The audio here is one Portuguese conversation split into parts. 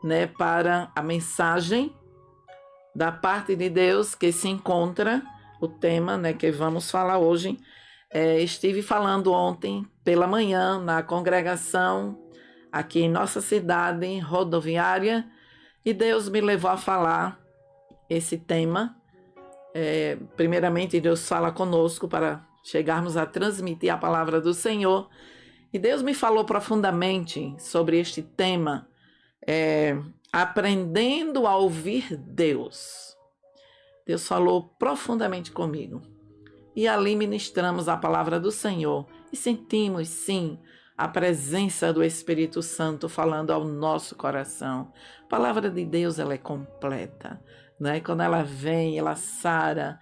né, para a mensagem da parte de Deus que se encontra, o tema, né, que vamos falar hoje. Estive falando ontem pela manhã na congregação aqui em nossa cidade rodoviária e Deus me levou a falar esse tema. Primeiramente, Deus fala conosco para chegarmos a transmitir a palavra do Senhor. E Deus me falou profundamente sobre este tema, aprendendo a ouvir Deus. Deus falou profundamente comigo. E ali ministramos a palavra do Senhor e sentimos, sim, a presença do Espírito Santo falando ao nosso coração. A palavra de Deus, ela é completa, né? Quando ela vem, ela sara,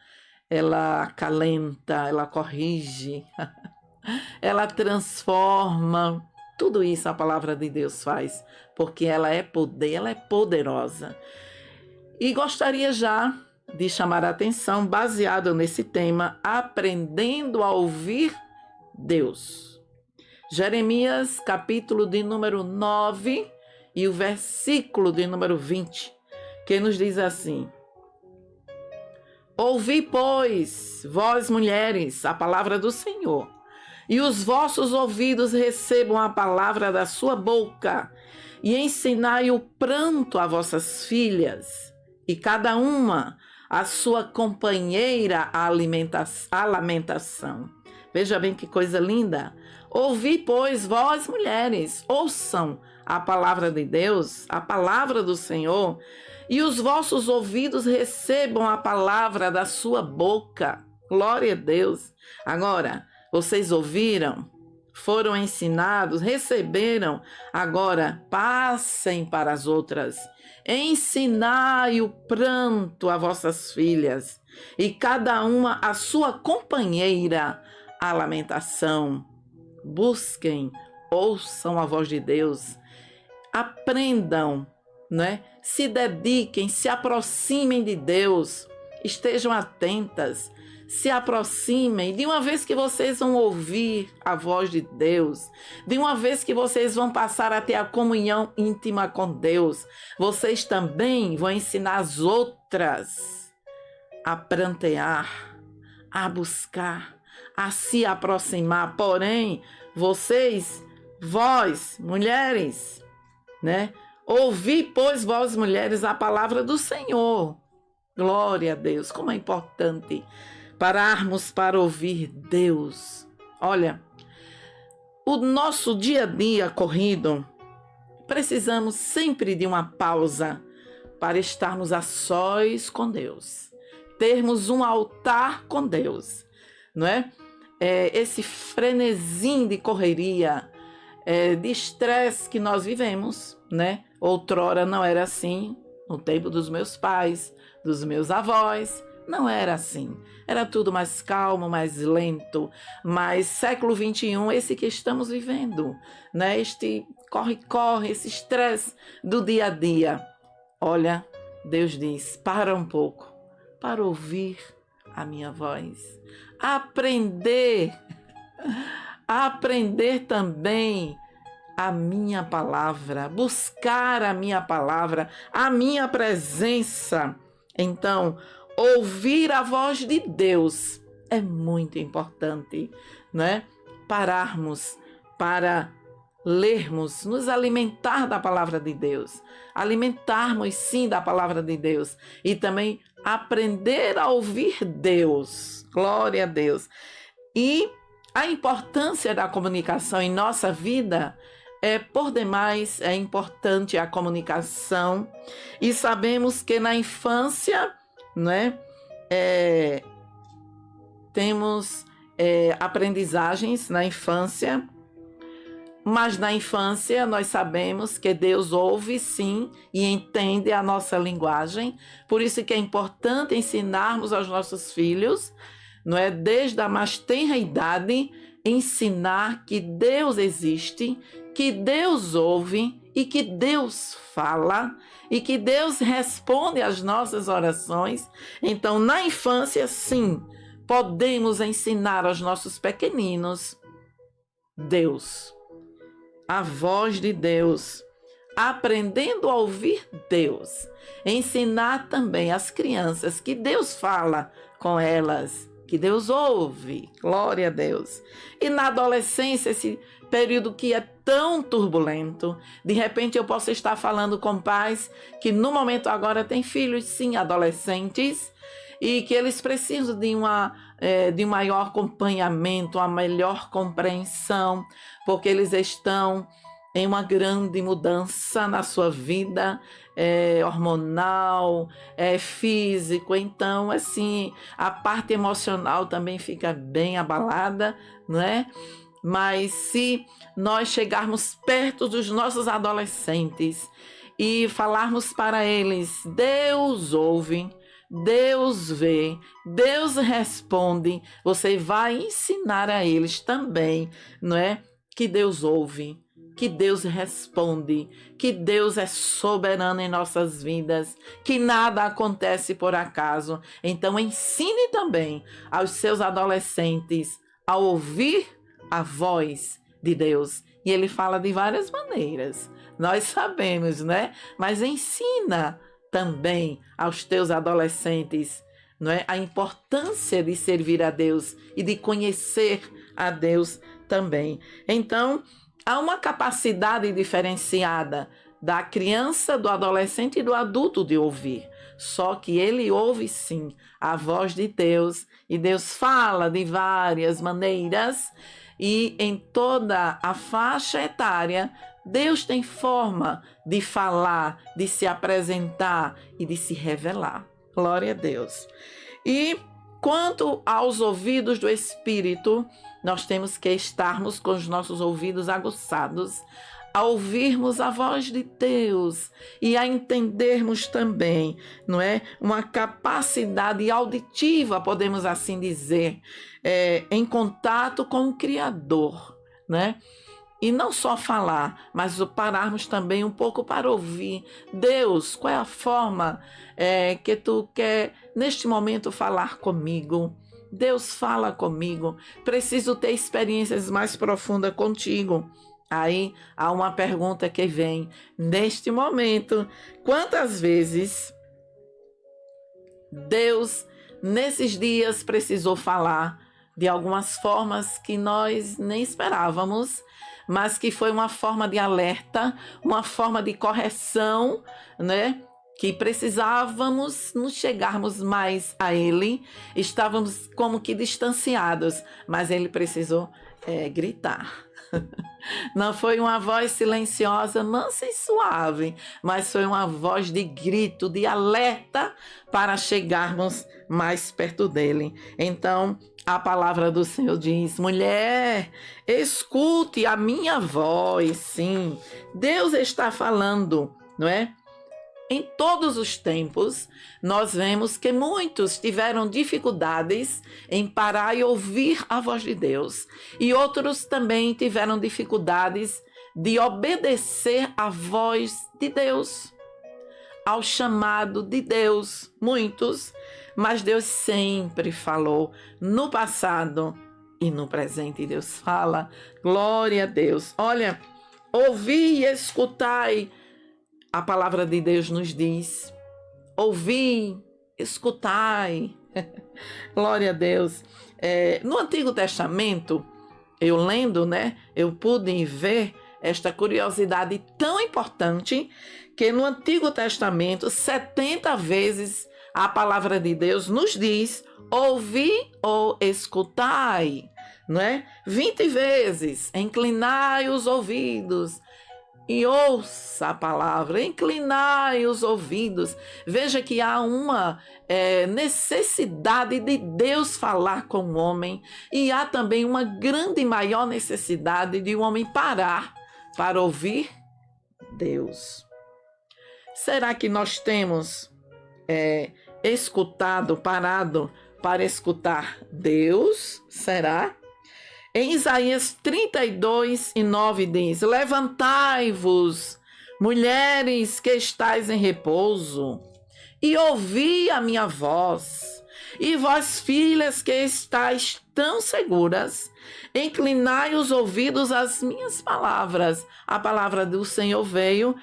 ela acalenta, ela corrige, ela transforma. Tudo isso a palavra de Deus faz, porque ela é poder, ela é poderosa. E gostaria já de chamar a atenção, baseado nesse tema, aprendendo a ouvir Deus. Jeremias, capítulo de número 9 e o versículo de número 20, que nos diz assim: Ouvi, pois, vós mulheres, a palavra do Senhor, e os vossos ouvidos recebam a palavra da sua boca, e ensinai o pranto a vossas filhas, e cada uma a sua companheira a lamentação. Veja bem que coisa linda. Ouvi, pois, vós mulheres, ouçam a palavra de Deus, a palavra do Senhor, e os vossos ouvidos recebam a palavra da sua boca. Glória a Deus. Agora, vocês ouviram, foram ensinados, receberam, agora passem para as outras. Ensinai o pranto a vossas filhas, e cada uma a sua companheira a lamentação. Busquem, ouçam a voz de Deus, aprendam, né? Se dediquem, se aproximem de Deus, estejam atentas, se aproximem. De uma vez que vocês vão ouvir a voz de Deus, de uma vez que vocês vão passar a ter a comunhão íntima com Deus, vocês também vão ensinar as outras a prantear, a buscar, a se aproximar. Porém, vós, mulheres, né? Ouvi, pois, vós, mulheres, a palavra do Senhor. Glória a Deus, como é importante pararmos para ouvir Deus. Olha, o nosso dia a dia corrido, precisamos sempre de uma pausa para estarmos a sós com Deus, termos um altar com Deus, não é? Esse frenesim de correria, de estresse que nós vivemos, né? Outrora não era assim, no tempo dos meus pais, dos meus avós, não era assim. Era tudo mais calmo, mais lento, mas século XXI, esse que estamos vivendo, né? Este corre-corre, esse estresse do dia a dia. Olha, Deus diz, para um pouco, para ouvir a minha voz. Aprender também a minha palavra, buscar a minha palavra, a minha presença. Então, ouvir a voz de Deus é muito importante, né? Pararmos para lermos, nos alimentar da palavra de Deus, alimentarmos sim da palavra de Deus e também aprender a ouvir Deus. Glória a Deus. E a importância da comunicação em nossa vida por demais, é importante a comunicação, e sabemos que na infância, né, temos aprendizagens na infância, mas na infância nós sabemos que Deus ouve sim e entende a nossa linguagem, por isso que é importante ensinarmos aos nossos filhos, não é, desde a mais tenra idade, ensinar que Deus existe, que Deus ouve e que Deus fala e que Deus responde às nossas orações. Então, na infância, sim, podemos ensinar aos nossos pequeninos Deus, a voz de Deus, aprendendo a ouvir Deus. Ensinar também as crianças que Deus fala com elas, que Deus ouve. Glória a Deus. E na adolescência, esse período que é tão turbulento, de repente eu posso estar falando com pais que no momento agora têm filhos, sim, adolescentes, e que eles precisam de um maior acompanhamento, uma melhor compreensão, porque eles estão em uma grande mudança na sua vida, hormonal, físico. Então, assim, a parte emocional também fica bem abalada, não é? Mas se nós chegarmos perto dos nossos adolescentes e falarmos para eles, Deus ouve, Deus vê, Deus responde, você vai ensinar a eles também, não é? Que Deus ouve, que Deus responde, que Deus é soberano em nossas vidas, que nada acontece por acaso. Então ensine também aos seus adolescentes a ouvir a voz de Deus. E ele fala de várias maneiras, nós sabemos, né? Mas ensina também aos teus adolescentes, não é? A importância de servir a Deus e de conhecer a Deus também. Então, há uma capacidade diferenciada da criança, do adolescente e do adulto de ouvir. Só que ele ouve sim a voz de Deus, e Deus fala de várias maneiras, e em toda a faixa etária, Deus tem forma de falar, de se apresentar e de se revelar. Glória a Deus. E quanto aos ouvidos do Espírito, nós temos que estarmos com os nossos ouvidos aguçados a ouvirmos a voz de Deus e a entendermos também, não é? Uma capacidade auditiva, podemos assim dizer, em contato com o Criador, né? E não só falar, mas pararmos também um pouco para ouvir. Deus, qual é a forma que tu quer neste momento falar comigo? Deus, fala comigo. Preciso ter experiências mais profundas contigo. Aí há uma pergunta que vem neste momento: quantas vezes Deus nesses dias precisou falar de algumas formas que nós nem esperávamos, mas que foi uma forma de alerta, uma forma de correção, né? Que precisávamos nos chegarmos mais a Ele, estávamos como que distanciados, mas Ele precisou gritar. Não foi uma voz silenciosa, mansa e suave, mas foi uma voz de grito, de alerta para chegarmos mais perto dele. Então, a palavra do Senhor diz: mulher, escute a minha voz. Sim, Deus está falando, não é? Em todos os tempos, nós vemos que muitos tiveram dificuldades em parar e ouvir a voz de Deus. E outros também tiveram dificuldades de obedecer à voz de Deus, ao chamado de Deus. Muitos, mas Deus sempre falou no passado e no presente. Deus fala, glória a Deus. Olha, ouvi e escutai. A palavra de Deus nos diz: ouvi, escutai. Glória a Deus. No Antigo Testamento, eu lendo, né, eu pude ver esta curiosidade tão importante, que no Antigo Testamento, 70 vezes a palavra de Deus nos diz: ouvi ou escutai, não é? 20 vezes, inclinai os ouvidos e ouça a palavra, inclinai os ouvidos. Veja que há uma necessidade de Deus falar com o homem, e há também uma grande maior necessidade de o homem parar para ouvir Deus. Será que nós temos escutado, parado para escutar Deus? Será? Em Isaías 32:9 diz: levantai-vos, mulheres que estáis em repouso, e ouvi a minha voz, e vós, filhas que estáis tão seguras, inclinai os ouvidos às minhas palavras. A palavra do Senhor veio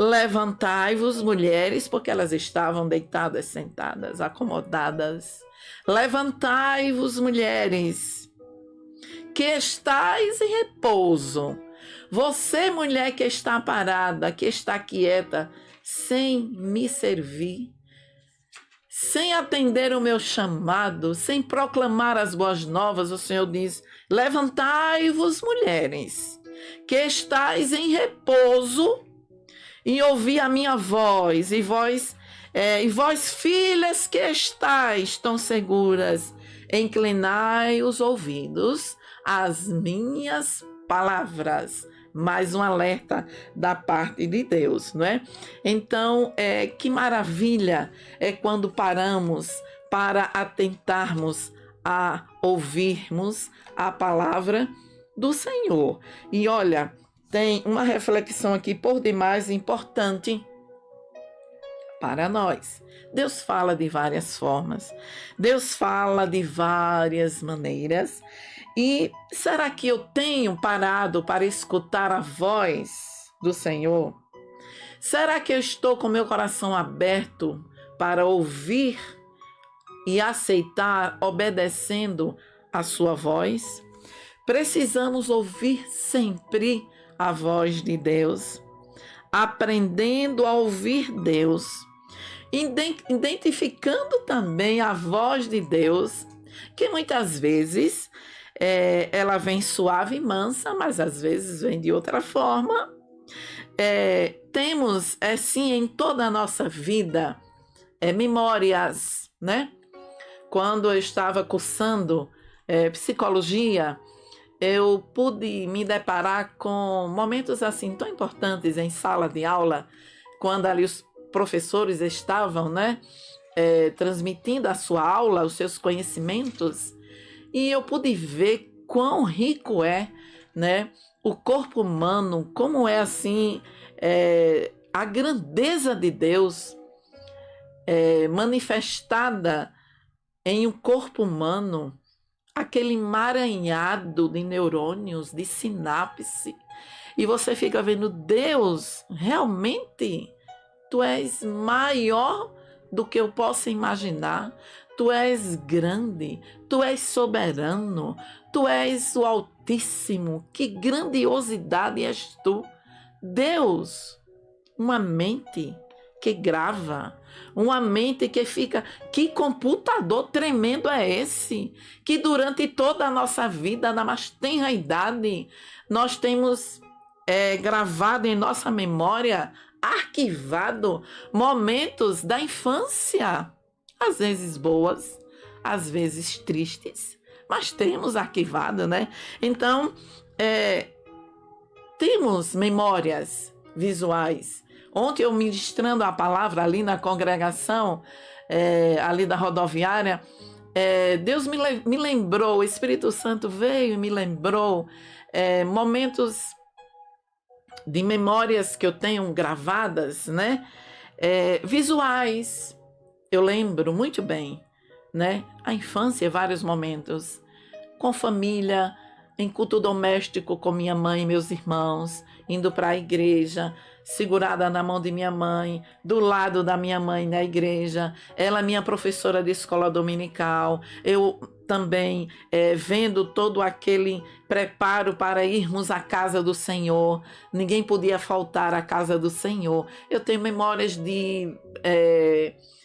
Levantai-vos, mulheres, porque elas estavam deitadas, sentadas, acomodadas. Levantai-vos, mulheres, que estáis em repouso. Você, mulher que está parada, que está quieta, sem me servir, sem atender o meu chamado, sem proclamar as boas novas, o Senhor diz: levantai-vos, mulheres, que estáis em repouso, e ouvi a minha voz, e vós, filhas que estáis tão seguras, inclinai os ouvidos às minhas palavras. Mais um alerta da parte de Deus, não é? Então, que maravilha é quando paramos para atentarmos a ouvirmos a palavra do Senhor. E olha, tem uma reflexão aqui por demais importante para nós. Deus fala de várias formas, Deus fala de várias maneiras. E será que eu tenho parado para escutar a voz do Senhor? Será que eu estou com meu coração aberto para ouvir e aceitar, obedecendo a sua voz? Precisamos ouvir sempre a voz de Deus, aprendendo a ouvir Deus, identificando também a voz de Deus, que muitas vezes ela vem suave e mansa, mas às vezes vem de outra forma. Temos, sim, em toda a nossa vida, memórias, né? Quando eu estava cursando psicologia, eu pude me deparar com momentos assim tão importantes em sala de aula, quando ali os professores estavam, né, transmitindo a sua aula, os seus conhecimentos, e eu pude ver quão rico é, né, o corpo humano, como é assim a grandeza de Deus manifestada em um corpo humano, aquele emaranhado de neurônios, de sinapse, e você fica vendo: Deus, realmente, tu és maior do que eu possa imaginar, tu és grande, tu és soberano, tu és o Altíssimo, que grandiosidade és tu. Deus, uma mente que grava, uma mente que fica, que computador tremendo é esse? Que durante toda a nossa vida, na mais tenra idade, nós temos gravado em nossa memória, arquivado momentos da infância, às vezes boas, às vezes tristes, mas temos arquivado, né? Então, temos memórias visuais. Ontem eu ministrando a palavra ali na congregação, ali da rodoviária, Deus me lembrou, o Espírito Santo veio e me lembrou momentos de memórias que eu tenho gravadas, né? Visuais. Eu lembro muito bem, né? A infância, vários momentos, com família, em culto doméstico com minha mãe e meus irmãos, indo para a igreja, segurada na mão de minha mãe, do lado da minha mãe na igreja, ela minha professora de escola dominical, eu também vendo todo aquele preparo para irmos à casa do Senhor, ninguém podia faltar à casa do Senhor. Eu tenho memórias de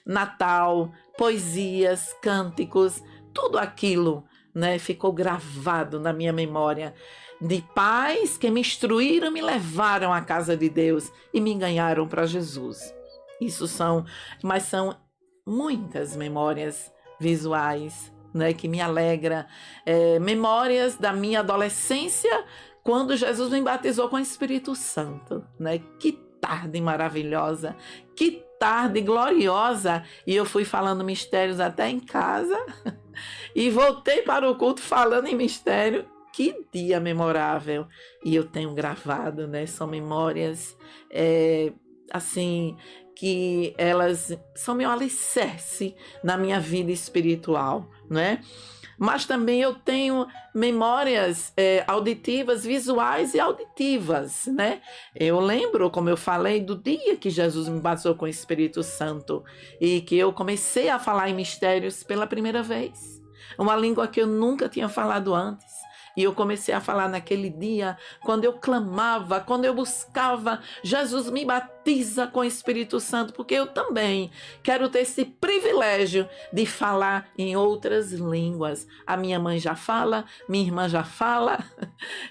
Natal, poesias, cânticos, tudo aquilo, né, ficou gravado na minha memória, de pais que me instruíram, me levaram à casa de Deus e me ganharam para Jesus. Mas são muitas memórias visuais, né, que me alegra, memórias da minha adolescência, quando Jesus me batizou com o Espírito Santo, né? Que tarde maravilhosa, que tarde gloriosa, e eu fui falando mistérios até em casa, e voltei para o culto falando em mistério. Que dia memorável! E eu tenho gravado, né? São memórias, assim, que elas são meu alicerce na minha vida espiritual, não é? mas também eu tenho memórias auditivas, visuais e auditivas, né? Eu lembro, como eu falei, do dia que Jesus me batizou com o Espírito Santo e que eu comecei a falar em mistérios pela primeira vez. Uma língua que eu nunca tinha falado antes. E eu comecei a falar naquele dia, quando eu clamava, quando eu buscava, Jesus me batiza com o Espírito Santo, porque eu também quero ter esse privilégio de falar em outras línguas. A minha mãe já fala, minha irmã já fala,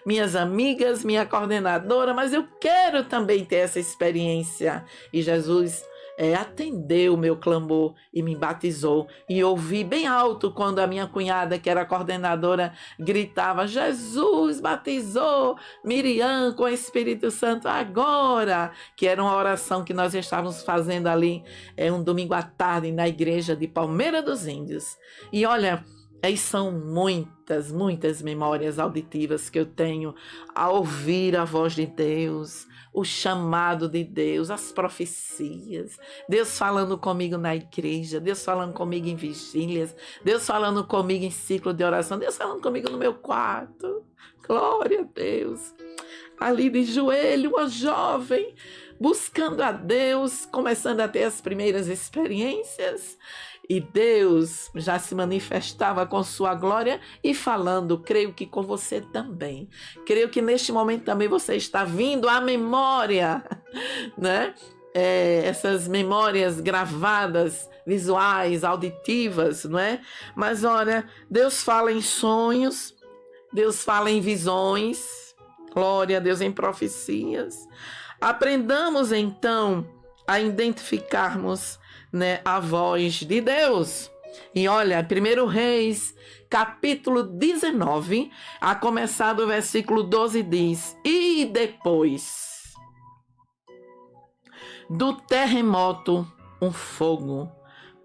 minhas amigas, minha coordenadora, mas eu quero também ter essa experiência. E Jesus atendeu o meu clamor e me batizou. E ouvi bem alto quando a minha cunhada, que era coordenadora, gritava: Jesus batizou Miriam com o Espírito Santo agora, que era uma oração que nós estávamos fazendo ali um domingo à tarde na igreja de Palmeira dos Índios. E olha, aí são muitas memórias auditivas que eu tenho ao ouvir a voz de Deus, o chamado de Deus, as profecias, Deus falando comigo na igreja, Deus falando comigo em vigílias, Deus falando comigo em ciclo de oração, Deus falando comigo no meu quarto. Glória a Deus. Ali de joelho, uma jovem, buscando a Deus, começando a ter as primeiras experiências. E Deus já se manifestava com sua glória e falando, creio que com você também. Creio que neste momento também você está vindo à memória, né? Essas memórias gravadas, visuais, auditivas, não é? Mas olha, Deus fala em sonhos, Deus fala em visões, glória a Deus, em profecias. Aprendamos então a identificarmos, né, a voz de Deus. E olha, 1 Reis, capítulo 19, a começar do versículo 12, diz: E depois do terremoto, um fogo,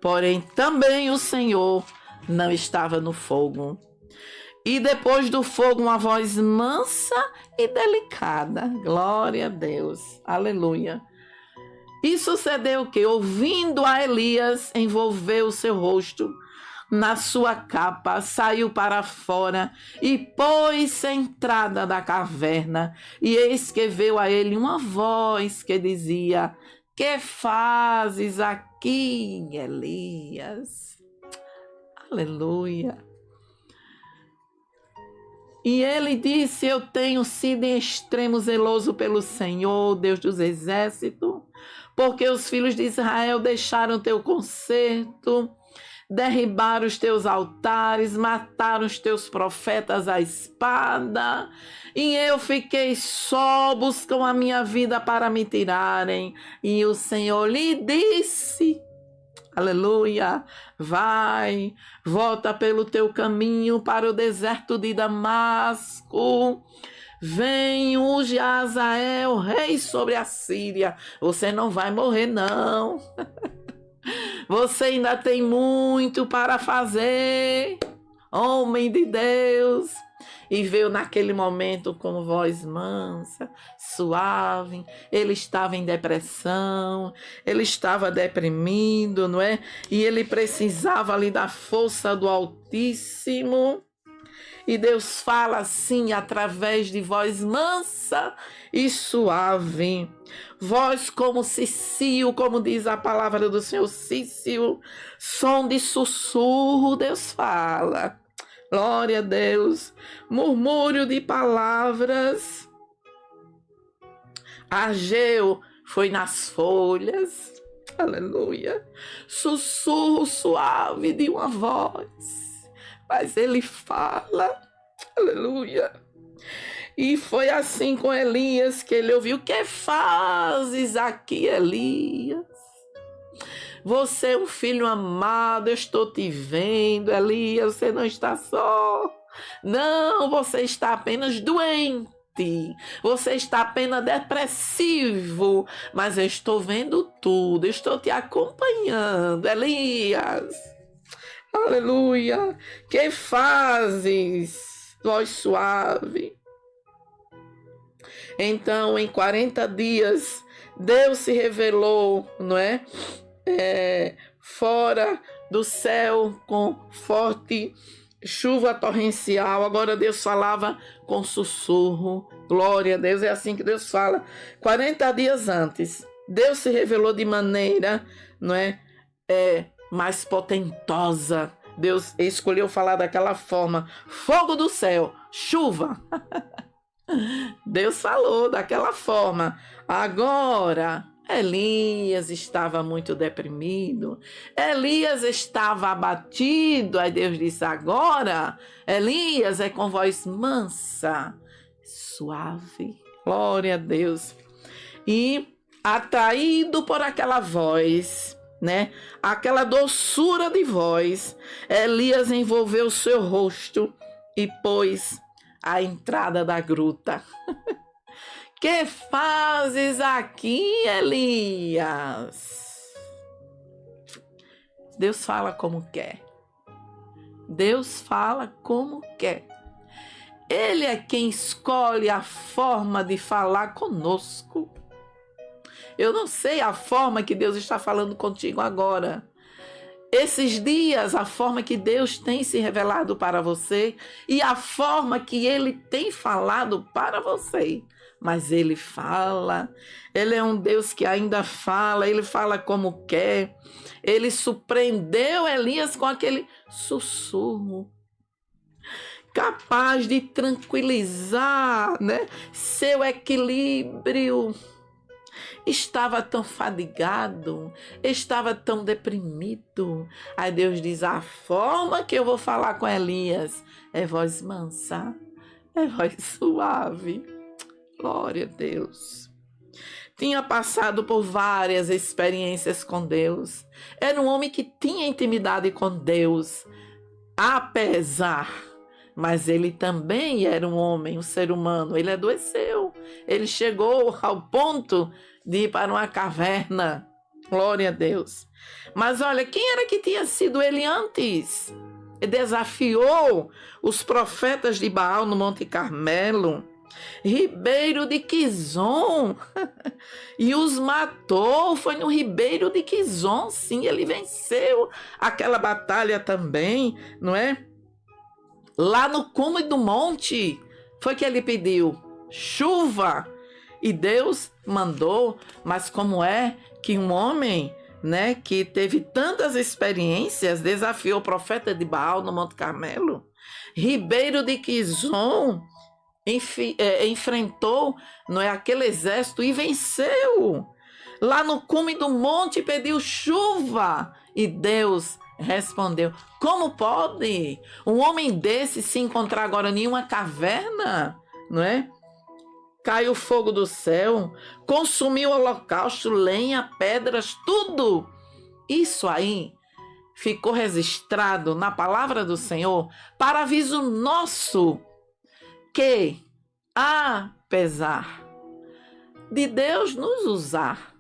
porém também o Senhor não estava no fogo. E depois do fogo, uma voz mansa e delicada. Glória a Deus, aleluia. E sucedeu que, ouvindo a Elias, envolveu o seu rosto na sua capa, saiu para fora e pôs-se à entrada da caverna. E eis que veio a ele uma voz que dizia: Que fazes aqui, Elias? Aleluia. E ele disse: Eu tenho sido em extremo zeloso pelo Senhor, Deus dos exércitos, porque os filhos de Israel deixaram teu concerto, derribaram os teus altares, mataram os teus profetas à espada, e eu fiquei só, buscam a minha vida para me tirarem. E o Senhor lhe disse: aleluia, vai, volta pelo teu caminho para o deserto de Damasco. Vem, unge Azael, rei sobre a Síria. Você não vai morrer, não. Você ainda tem muito para fazer, homem de Deus. E veio naquele momento com voz mansa, suave. Ele estava em depressão, ele estava deprimido, não é? E ele precisava ali da força do Altíssimo. E Deus fala assim, através de voz mansa e suave. Voz como cicio, como diz a palavra do Senhor, cício. Som de sussurro, Deus fala. Glória a Deus. Murmúrio de palavras. Ageu foi nas folhas. Aleluia. Sussurro suave de uma voz. Mas ele fala, aleluia. E foi assim com Elias, que ele ouviu: Que fazes aqui, Elias? Você é um filho amado, eu estou te vendo, Elias, você não está só. Não, você está apenas doente. Você está apenas depressivo, mas eu estou vendo tudo, eu estou te acompanhando, Elias. Aleluia. Que fazes, voz suave? Então, em 40 dias, Deus se revelou, não é? Fora do céu com forte chuva torrencial. Agora Deus falava com sussurro. Glória a Deus, é assim que Deus fala. 40 dias antes, Deus se revelou de maneira, não é, mais potentosa. Deus escolheu falar daquela forma. Fogo do céu, chuva. Deus falou daquela forma. Agora, Elias estava muito deprimido. Elias estava abatido. Aí Deus disse: agora, Elias é com voz mansa, suave. Glória a Deus. E atraído por aquela voz, né? Aquela doçura de voz, Elias envolveu o seu rosto e pôs à entrada da gruta. Que fazes aqui, Elias? Deus fala como quer. Deus fala como quer. Ele é quem escolhe a forma de falar conosco. Eu não sei a forma que Deus está falando contigo agora. Esses dias, a forma que Deus tem se revelado para você e a forma que Ele tem falado para você. Mas Ele fala, Ele é um Deus que ainda fala, Ele fala como quer. Ele surpreendeu Elias com aquele sussurro, capaz de tranquilizar, né, seu equilíbrio. Estava tão fadigado, estava tão deprimido. Aí Deus diz: a forma que eu vou falar com Elias é voz mansa, é voz suave. Glória a Deus. Tinha passado por várias experiências com Deus. Era um homem que tinha intimidade com Deus, mas ele também era um homem, um ser humano. Ele adoeceu. Ele chegou ao ponto de ir para uma caverna. Glória a Deus. Mas olha, quem era que tinha sido ele antes? Ele desafiou os profetas de Baal no Monte Carmelo, Ribeiro de Quizon, e os matou. Foi no Ribeiro de Quizon, sim, ele venceu aquela batalha também, não é? Lá no cume do monte, foi que ele pediu chuva, e Deus mandou. Mas como é que um homem, né, que teve tantas experiências, desafiou o profeta de Baal no Monte Carmelo? Ribeiro de Quizon enfrentou, não é, aquele exército e venceu. Lá no cume do monte pediu chuva e Deus respondeu. Como pode um homem desse se encontrar agora em uma caverna, não é? Caiu fogo do céu, consumiu o holocausto, lenha, pedras, tudo. Isso aí ficou registrado na palavra do Senhor para aviso nosso, que apesar de Deus nos usar,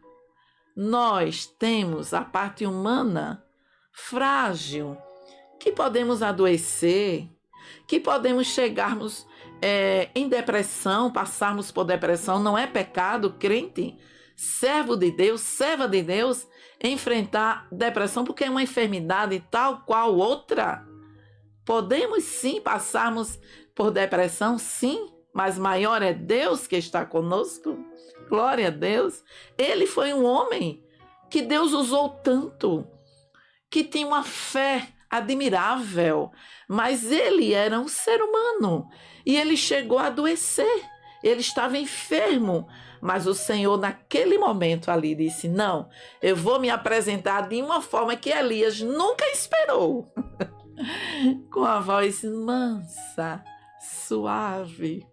nós temos a parte humana frágil, que podemos adoecer, que podemos chegarmos em depressão, passarmos por depressão. Não é pecado, crente, servo de Deus, serva de Deus, enfrentar depressão, porque é uma enfermidade tal qual outra. Podemos sim passarmos por depressão, sim, mas maior é Deus que está conosco. Glória a Deus. Ele foi um homem que Deus usou tanto, que tinha uma fé admirável, mas ele era um ser humano e ele chegou a adoecer. Ele estava enfermo, mas o Senhor naquele momento ali disse: não, eu vou me apresentar de uma forma que Elias nunca esperou. Com a voz mansa, suave.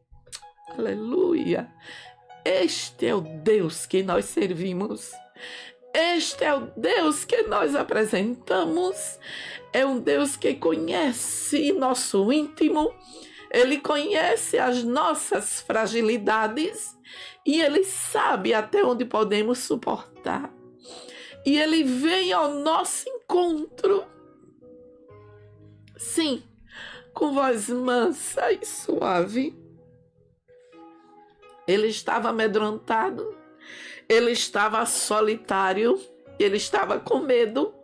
Aleluia. Este é o Deus que nós servimos. Este é o Deus que nós apresentamos. É um Deus que conhece nosso íntimo. Ele conhece as nossas fragilidades e Ele sabe até onde podemos suportar. E Ele vem ao nosso encontro. Sim, com voz mansa e suave. Ele estava amedrontado, ele estava solitário, ele estava com medo,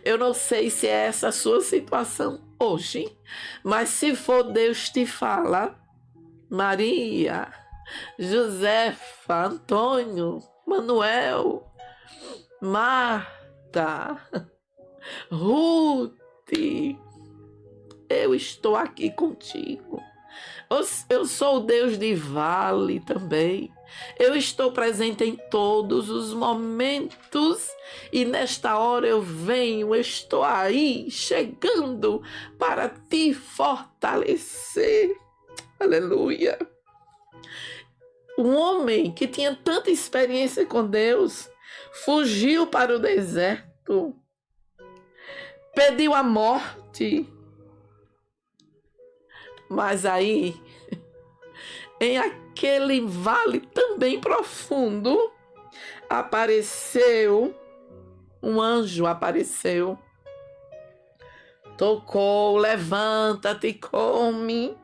Eu não sei se é essa a sua situação hoje, mas se for, Deus te fala: Maria, Josefa, Antônio, Manuel, Marta, Ruth, eu estou aqui contigo. Eu sou o Deus de vale também. Eu estou presente em todos os momentos e nesta hora eu venho, eu estou aí, chegando para te fortalecer. Aleluia. Um homem que tinha tanta experiência com Deus fugiu para o deserto, pediu a morte, mas aí, em aquele vale também profundo, apareceu um anjo, tocou: levanta-te e come.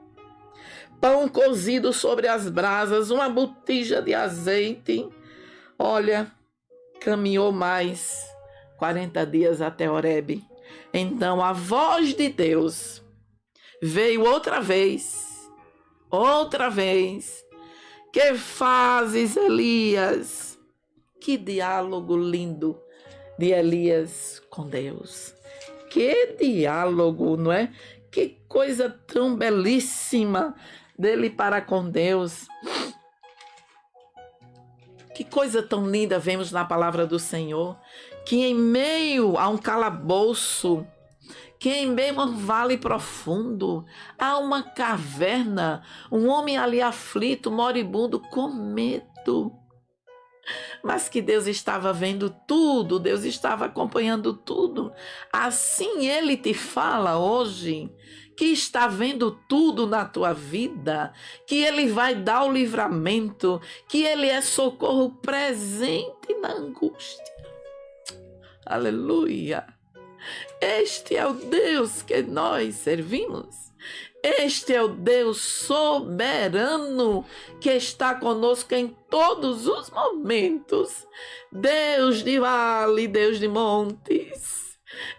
Pão cozido sobre as brasas, uma botija de azeite. Olha, caminhou mais 40 dias até Horebe. Então a voz de Deus veio outra vez. Que fazes, Elias? Que diálogo lindo de Elias com Deus. Que diálogo, não é? Que coisa tão belíssima dele para com Deus. Que coisa tão linda vemos na palavra do Senhor, que em meio a um calabouço, que em meio a um vale profundo, há uma caverna, um homem ali aflito, moribundo, com medo. Mas que Deus estava vendo tudo, Deus estava acompanhando tudo. Assim Ele te fala hoje, que está vendo tudo na tua vida, que Ele vai dar o livramento, que Ele é socorro presente na angústia. Aleluia! Este é o Deus que nós servimos. Este é o Deus soberano que está conosco em todos os momentos. Deus de vale, Deus de montes.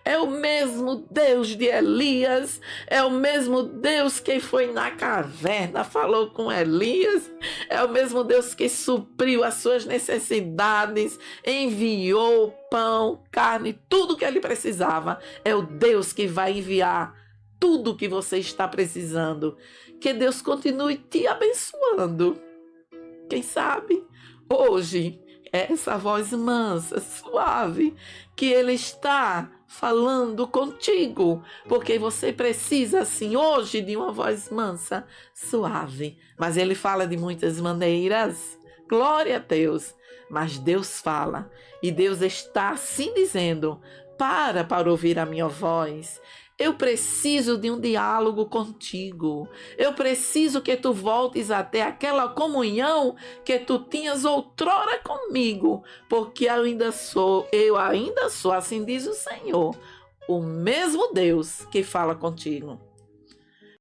É o mesmo Deus de Elias, é o mesmo Deus que foi na caverna, falou com Elias, é o mesmo Deus que supriu as suas necessidades, enviou pão, carne, tudo que ele precisava. É o Deus que vai enviar tudo que você está precisando. Que Deus continue te abençoando. Quem sabe hoje é essa voz mansa, suave, que Ele está falando contigo, porque você precisa, assim, hoje, de uma voz mansa, suave. Mas Ele fala de muitas maneiras. Glória a Deus. Mas Deus fala, e Deus está assim dizendo: para ouvir a minha voz. Eu preciso de um diálogo contigo. Eu preciso que tu voltes até aquela comunhão que tu tinhas outrora comigo, porque eu ainda sou, assim diz o Senhor, o mesmo Deus que fala contigo.